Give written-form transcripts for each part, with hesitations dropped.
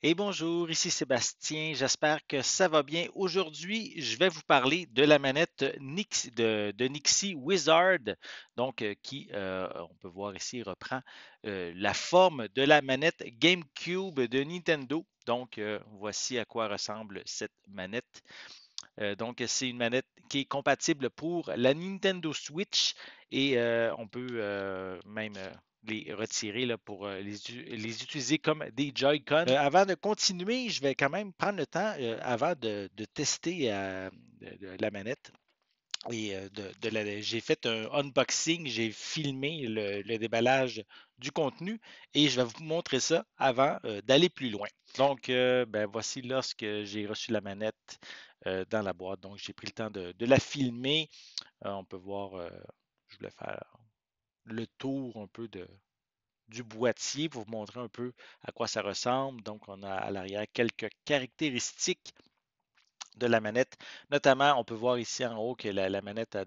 Et bonjour, ici Sébastien, j'espère que ça va bien. Aujourd'hui, je vais vous parler de la manette de Nixie Wizard, donc qui, on peut voir ici, reprend la forme de la manette GameCube de Nintendo. Donc, voici à quoi ressemble cette manette. Donc, c'est une manette qui est compatible pour la Nintendo Switch et on peut même les retirer là, pour les utiliser comme des Joy-Con. Avant de continuer, je vais quand même prendre le temps avant de tester la manette. Et j'ai fait un unboxing, j'ai filmé le déballage du contenu et je vais vous montrer ça avant d'aller plus loin. Donc, ben, voici lorsque j'ai reçu la manette dans la boîte. Donc, j'ai pris le temps de la filmer. On peut voir, je voulais faire le tour un peu du boîtier pour vous montrer un peu à quoi ça ressemble. Donc, on a à l'arrière quelques caractéristiques de la manette. Notamment, on peut voir ici en haut que la manette a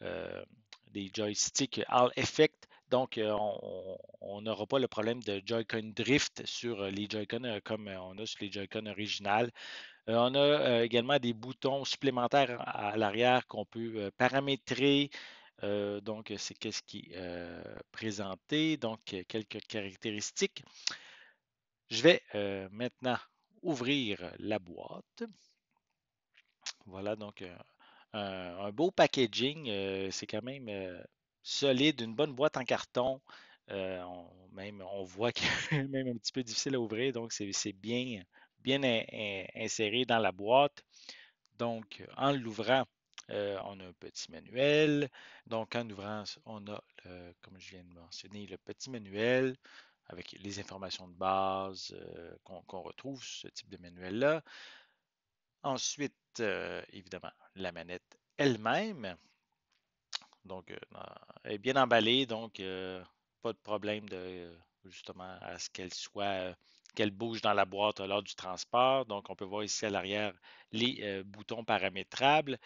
euh, des joysticks All Effect. Donc, on n'aura pas le problème de Joy-Con drift sur les Joy-Con comme on a sur les Joy-Con originales. On a également des boutons supplémentaires à l'arrière qu'on peut paramétrer. Donc, c'est qu'est-ce qui est présenté. Donc, quelques caractéristiques. Je vais maintenant ouvrir la boîte. Voilà, donc un beau packaging. C'est quand même solide, une bonne boîte en carton. Même, on voit que même un petit peu difficile à ouvrir, donc c'est bien inséré dans la boîte. Donc, en l'ouvrant, on a un petit manuel. Donc, en ouvrant, on a, comme je viens de mentionner, le petit manuel avec les informations de base qu'on retrouve sur ce type de manuel-là. Ensuite, évidemment, la manette elle-même. Donc, elle est bien emballée, donc pas de problème de justement à ce qu'elle soit, qu'elle bouge dans la boîte lors du transport. Donc, on peut voir ici à l'arrière les boutons paramétrables.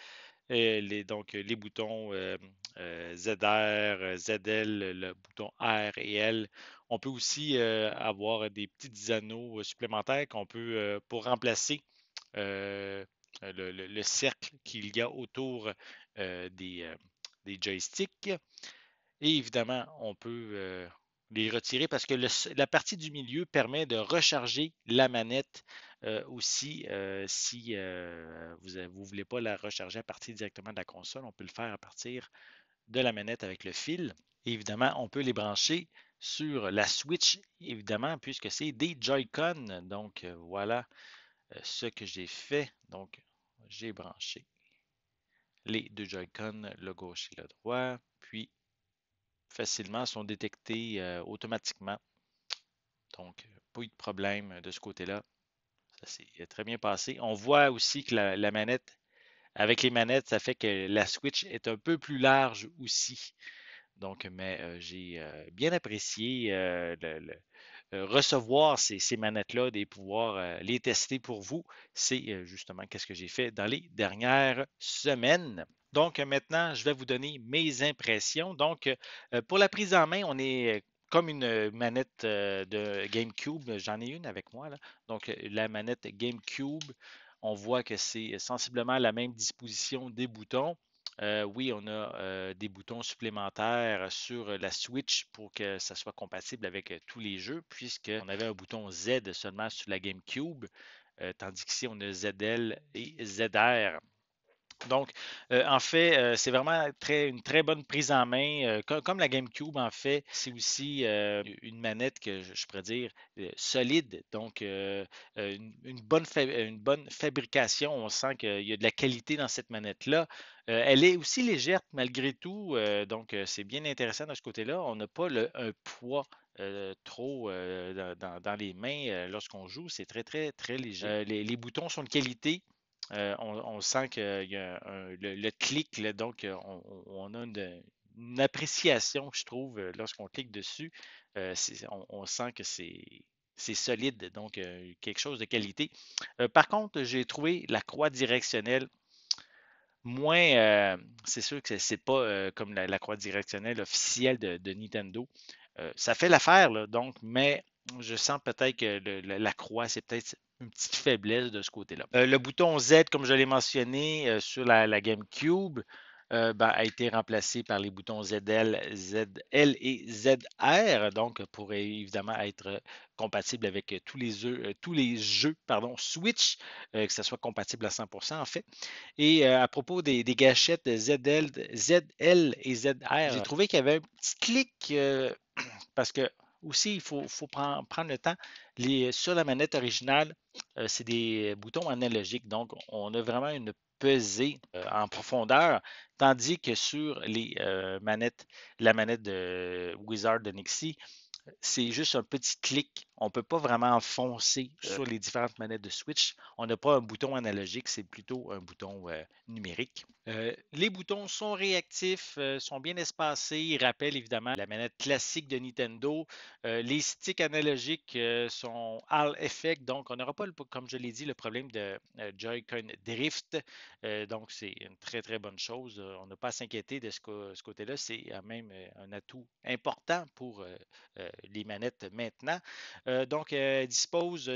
Donc, les boutons ZR, ZL, le bouton R et L. On peut aussi avoir des petits anneaux supplémentaires qu'on peut, pour remplacer euh, le cercle qu'il y a autour des joysticks. Et évidemment, on peut les retirer parce que la partie du milieu permet de recharger la manette aussi si vous ne voulez pas la recharger à partir directement de la console. On peut le faire à partir de la manette avec le fil. Et évidemment, on peut les brancher sur la Switch, évidemment, puisque c'est des Joy-Con. Donc voilà ce que j'ai fait. Donc, j'ai branché les deux Joy-Con, le gauche et le droit, puis facilement sont détectés automatiquement. Donc, pas eu de problème de ce côté-là. Ça s'est très bien passé. On voit aussi que la manette, avec les manettes, ça fait que la Switch est un peu plus large aussi. Donc, mais j'ai bien apprécié recevoir ces manettes-là, et pouvoir les tester pour vous. C'est justement qu'est-ce que j'ai fait dans les dernières semaines. Donc, maintenant, je vais vous donner mes impressions. Donc, pour la prise en main, on est comme une manette de GameCube. J'en ai une avec moi, là. Donc, la manette GameCube, on voit que c'est sensiblement la même disposition des boutons. Oui, on a des boutons supplémentaires sur la Switch pour que ça soit compatible avec tous les jeux, puisqu'on avait un bouton Z seulement sur la GameCube, tandis qu'ici, on a ZL et ZR. Donc, en fait, c'est vraiment une très bonne prise en main. Comme la GameCube, en fait, c'est aussi une manette que je pourrais dire solide. Donc, une bonne fabrication. On sent qu'il y a de la qualité dans cette manette-là. Elle est aussi légère malgré tout. Donc, c'est bien intéressant de ce côté-là. On n'a pas un poids trop dans les mains lorsqu'on joue. C'est très, très, très léger. Les boutons sont de qualité. On sent qu'il y a le clic, là, donc on a une appréciation, je trouve, lorsqu'on clique dessus. On sent que c'est solide, donc quelque chose de qualité. Par contre, j'ai trouvé la croix directionnelle moins. C'est sûr que c'est pas comme la croix directionnelle officielle de Nintendo. Ça fait l'affaire, là, donc, mais je sens peut-être que la croix, c'est peut-être une petite faiblesse de ce côté-là. Le bouton Z, comme je l'ai mentionné sur la GameCube, ben, a été remplacé par les boutons ZL, ZL et ZR, donc pour évidemment être compatible avec tous les jeux pardon, Switch, que ce soit compatible à 100% en fait. Et à propos des gâchettes ZL et ZR, j'ai trouvé qu'il y avait un petit clic parce que aussi, il faut prendre le temps. Sur la manette originale, c'est des boutons analogiques, donc on a vraiment une pesée en profondeur, tandis que sur la manette de Wizard de Nixie, c'est juste un petit clic. On ne peut pas vraiment enfoncer sur les différentes manettes de Switch. On n'a pas un bouton analogique, c'est plutôt un bouton numérique. Les boutons sont réactifs, sont bien espacés. Ils rappellent évidemment la manette classique de Nintendo. Les sticks analogiques sont All Effect, donc on n'aura pas, comme je l'ai dit, le problème de Joy-Con Drift. Donc c'est une très très bonne chose. On n'a pas à s'inquiéter de ce côté-là. C'est même un atout important pour les manettes maintenant. Donc, elle dispose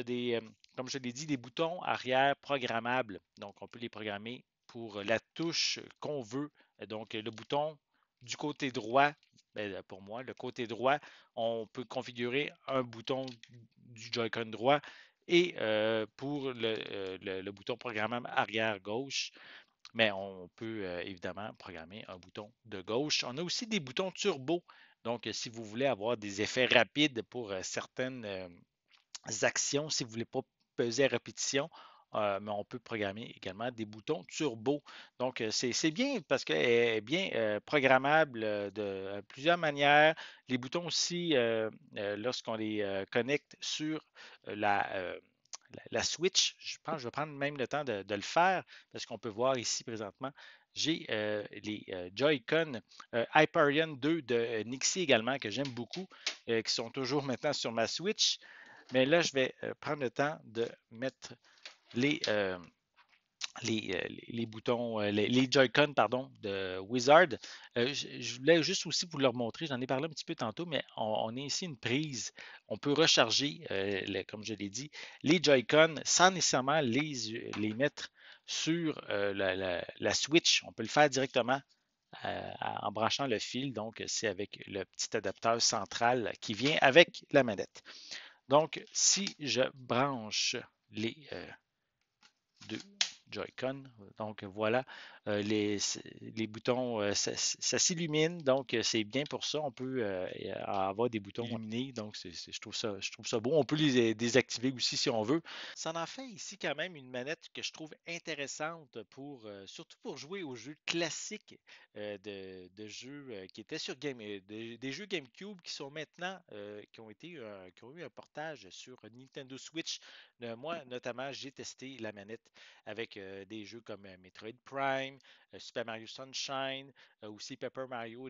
comme je l'ai dit, des boutons arrière programmables. Donc, on peut les programmer pour la touche qu'on veut. Donc, le bouton du côté droit, pour moi, le côté droit, on peut configurer un bouton du Joy-Con droit et pour le bouton programmable arrière gauche, mais on peut évidemment programmer un bouton de gauche. On a aussi des boutons turbo. Donc, si vous voulez avoir des effets rapides pour certaines actions, si vous ne voulez pas peser à répétition, mais on peut programmer également des boutons turbo. Donc, c'est bien parce qu'elle est bien programmable de plusieurs manières. Les boutons aussi, lorsqu'on les connecte sur la Switch, je pense que je vais prendre même le temps de le faire parce qu'on peut voir ici présentement, j'ai les Joy-Con Hyperion 2 de Nixie également que j'aime beaucoup, qui sont toujours maintenant sur ma Switch. Mais là, je vais prendre le temps de mettre les, euh, les boutons, les Joy-Con, pardon, de Wizard. Je voulais juste aussi vous leur montrer, j'en ai parlé un petit peu tantôt, mais on a ici une prise. On peut recharger, comme je l'ai dit, les Joy-Con sans nécessairement les mettre sur la Switch. On peut le faire directement en branchant le fil. Donc, c'est avec le petit adapteur central qui vient avec la manette. Donc, si je branche les deux Joy-Con, donc voilà, les boutons, ça s'illumine, donc c'est bien pour ça. On peut avoir des boutons illuminés, donc je trouve ça beau. On peut les désactiver aussi si on veut. Ça en fait ici quand même une manette que je trouve intéressante surtout pour jouer aux jeux classiques de jeux qui étaient sur des jeux GameCube qui sont maintenant, qui ont eu un portage sur Nintendo Switch. Moi, notamment, j'ai testé la manette avec des jeux comme Metroid Prime, Super Mario Sunshine, aussi Paper Mario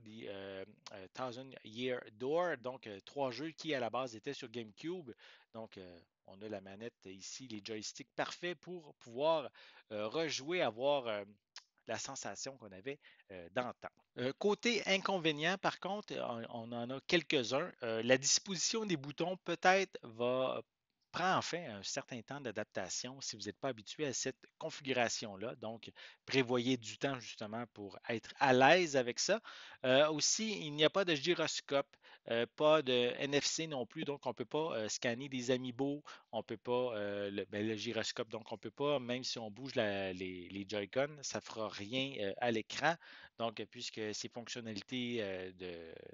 Thousand Year Door, donc trois jeux qui à la base étaient sur GameCube. Donc, on a la manette ici, les joysticks parfaits pour pouvoir rejouer, avoir la sensation qu'on avait dans le temps. Côté inconvénient, par contre, on en a quelques-uns. La disposition des boutons peut-être prend en fait un certain temps d'adaptation si vous n'êtes pas habitué à cette configuration-là. Donc, prévoyez du temps justement pour être à l'aise avec ça. Aussi, il n'y a pas de gyroscope, pas de NFC non plus, donc on ne peut pas scanner des amiibo, on ne peut pas le gyroscope, donc on ne peut pas, même si on bouge les Joy-Con, ça ne fera rien à l'écran. Donc, puisque ces fonctionnalités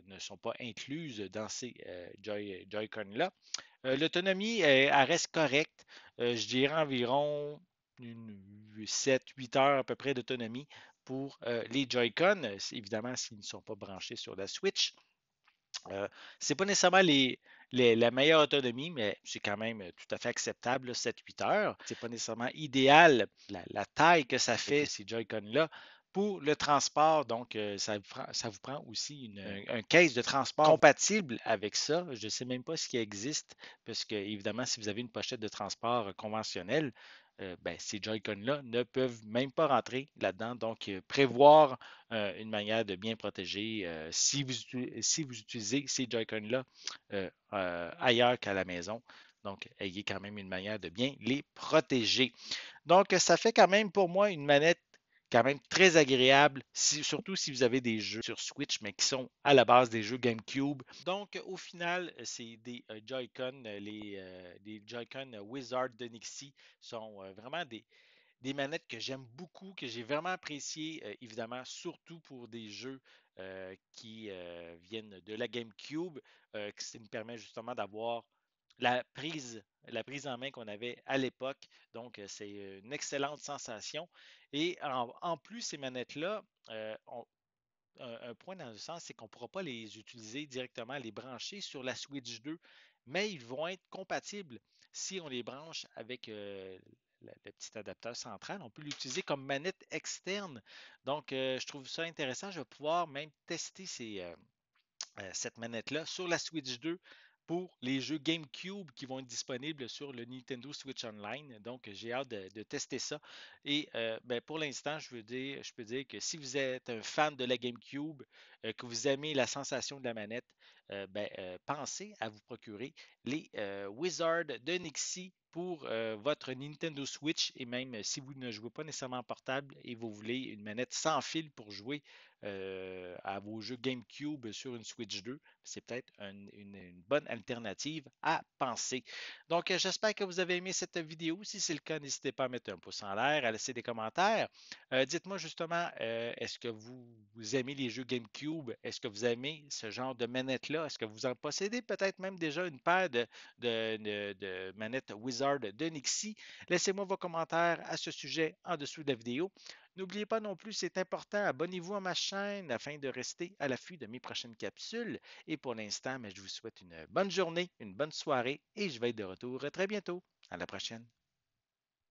ne sont pas incluses dans ces Joy-Con-là. L'autonomie, elle reste correcte. Je dirais environ 7-8 heures à peu près d'autonomie pour les Joy-Con, évidemment s'ils ne sont pas branchés sur la Switch. C'est pas nécessairement la meilleure autonomie, mais c'est quand même tout à fait acceptable, 7-8 heures. C'est pas nécessairement idéal, la taille que ça fait, ces Joy-Con-là, Pour le transport, donc ça vous prend aussi un case de transport compatible avec ça. Je ne sais même pas ce qui existe, parce que évidemment, si vous avez une pochette de transport conventionnelle, ben, ces Joy-Con-là ne peuvent même pas rentrer là-dedans. Donc, prévoir une manière de bien protéger si vous utilisez ces Joy-Con-là ailleurs qu'à la maison. Donc, ayez quand même une manière de bien les protéger. Donc, ça fait quand même pour moi une manette quand même très agréable, surtout si vous avez des jeux sur Switch, mais qui sont à la base des jeux GameCube. Donc, au final, c'est des Joy-Con, les Joy-Con Wizard de Nixie sont vraiment des manettes que j'aime beaucoup, que j'ai vraiment appréciées, évidemment, surtout pour des jeux qui viennent de la GameCube, qui me permet justement d'avoir la prise en main qu'on avait à l'époque. Donc, c'est une excellente sensation. Et en plus, ces manettes-là, un point dans le sens, c'est qu'on ne pourra pas les utiliser directement, les brancher sur la Switch 2, mais ils vont être compatibles si on les branche avec le petit adapteur central. On peut l'utiliser comme manette externe. Donc, je trouve ça intéressant. Je vais pouvoir même tester cette manette-là sur la Switch 2 pour les jeux GameCube qui vont être disponibles sur le Nintendo Switch Online. Donc, j'ai hâte de tester ça. Et ben, pour l'instant, je peux dire que si vous êtes un fan de la GameCube, que vous aimez la sensation de la manette, ben, pensez à vous procurer les Wizards de Nixie pour votre Nintendo Switch. Et même si vous ne jouez pas nécessairement en portable et vous voulez une manette sans fil pour jouer à vos jeux GameCube sur une Switch 2, c'est peut-être une bonne alternative à penser. Donc, j'espère que vous avez aimé cette vidéo. Si c'est le cas, n'hésitez pas à mettre un pouce en l'air, à laisser des commentaires. Dites-moi justement, est-ce que vous aimez les jeux GameCube? Est-ce que vous aimez ce genre de manette-là? Est-ce que vous en possédez peut-être même déjà une paire de manettes Wizard de Nixie? Laissez-moi vos commentaires à ce sujet en dessous de la vidéo. N'oubliez pas non plus, c'est important, abonnez-vous à ma chaîne afin de rester à l'affût de mes prochaines capsules. Et pour l'instant, je vous souhaite une bonne journée, une bonne soirée et je vais être de retour très bientôt. À la prochaine.